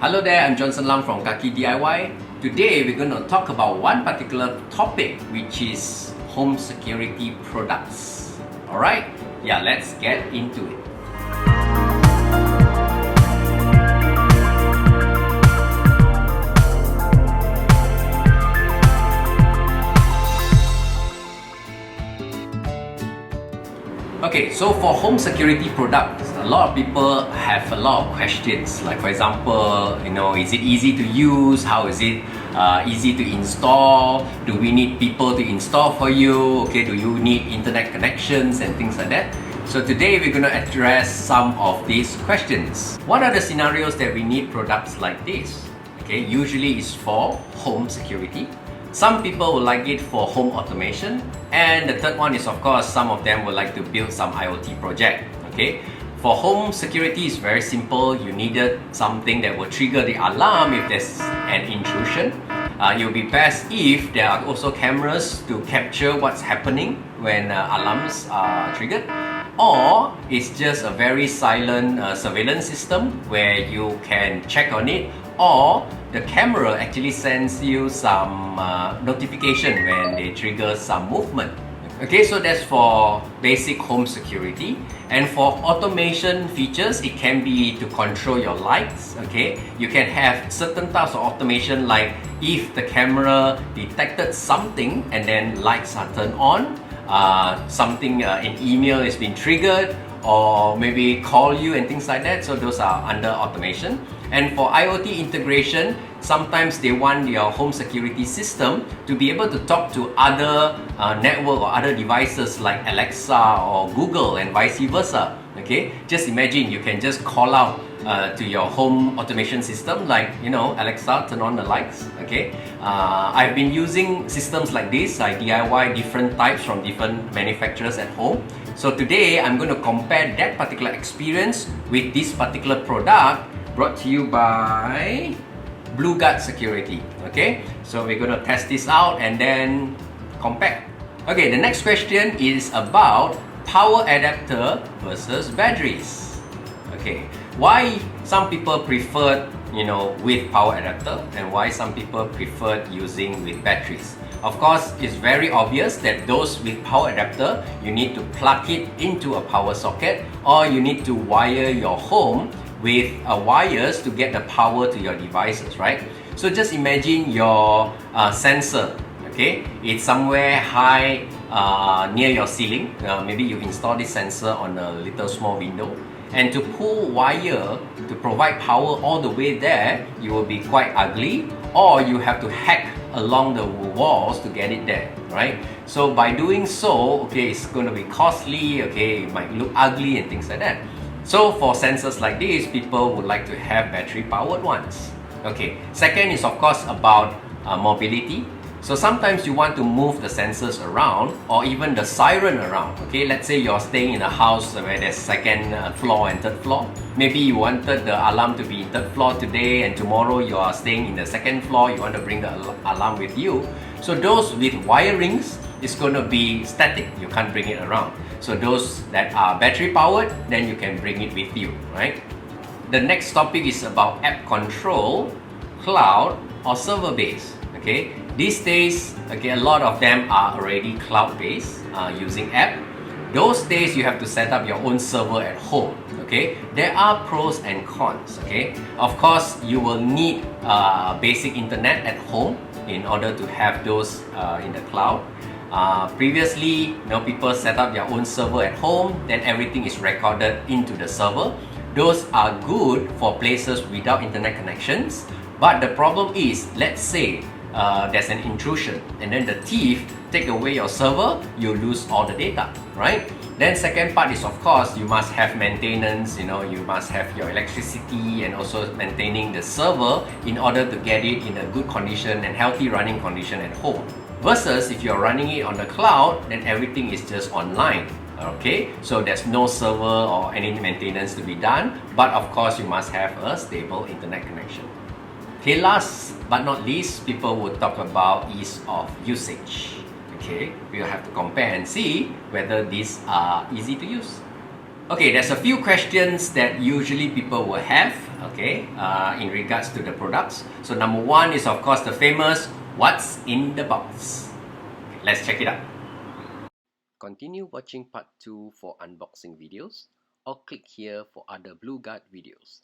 Hello there, I'm Johnson Lam from Kaki DIY. Today we're going to talk about one particular topic, which is home security products. Alright, yeah, let's get into it. Okay, so for home security products, a lot of people have a lot of questions. Like for example, is it easy to use? How is it easy to install? Do we need people to install for you? Okay, do you need internet connections and things like that? So today we're going to address some of these questions. What are the scenarios that we need products like this? Okay, usually it's for home security. Some people would like it for home automation, and the third one is, of course, some of them would like to build some IoT project. Okay, for home security is very simple. You needed something that will trigger the alarm if there's an intrusion. It will be best if there are also cameras to capture what's happening when alarms are triggered, or it's just a very silent surveillance system where you can check on it, or the camera actually sends you some notification when they trigger some movement. Okay, so that's for basic home security. And for automation features, it can be to control your lights. Okay, you can have certain types of automation, like if the camera detected something and then lights are turned on, something in email is being triggered, or maybe call you and things like that. So those are under automation. And for IoT integration, sometimes they want your home security system to be able to talk to other network or other devices like Alexa or Google and vice versa. Okay, just imagine you can just call out to your home automation system, like Alexa, turn on the lights. Okay, I've been using systems like this. I DIY different types from different manufacturers at home. So today I'm going to compare that particular experience with this particular product brought to you by BluGuard Security. Okay, so we're going to test this out and then compare. Okay, the next question is about power adapter versus batteries. Okay, why some people prefer with power adapter and why some people prefer using with batteries. Of course, it's very obvious that those with power adapter, you need to plug it into a power socket, or you need to wire your home with wires to get the power to your devices, right? So just imagine your sensor. Okay, it's somewhere high near your ceiling. Maybe you install this sensor on a little small window, and to pull wire to provide power all the way there, you will be quite ugly, or you have to hack along the walls to get it there, right? So by doing so, okay, it's going to be costly. Okay, it might look ugly and things like that. So for sensors like this, people would like to have battery powered ones. Okay, second is of course about mobility. So sometimes you want to move the sensors around, or even the siren around. Okay, let's say you're staying in a house where there's second floor and third floor. Maybe you wanted the alarm to be in third floor today, and tomorrow you are staying in the second floor. You want to bring the alarm with you. So those with wirings, it's going to be static. You can't bring it around. So those that are battery powered, then you can bring it with you, right? The next topic is about app control, cloud or server based. Okay, these days, okay, a lot of them are already cloud based using app. Those days you have to set up your own server at home. Okay, there are pros and cons. Okay, of course you will need basic internet at home in order to have those in the cloud. Previously, people set up their own server at home, then everything is recorded into the server. Those are good for places without internet connections. But the problem is, let's say there's an intrusion and then the thief take away your server, you lose all the data, right? Then second part is, of course, you must have maintenance. You must have your electricity and also maintaining the server in order to get it in a good condition and healthy running condition at home. Versus if you're running it on the cloud, then everything is just online. Okay, so there's no server or any maintenance to be done, but of course you must have a stable internet connection. Okay, last but not least, people would talk about ease of usage. Okay, we'll have to compare and see whether these are easy to use. Okay, there's a few questions that usually people will have. okay, in regards to the products. So number one is of course the famous what's in the box. Okay, let's check it out. Continue watching part 2 for unboxing videos or click here for other BluGuard videos.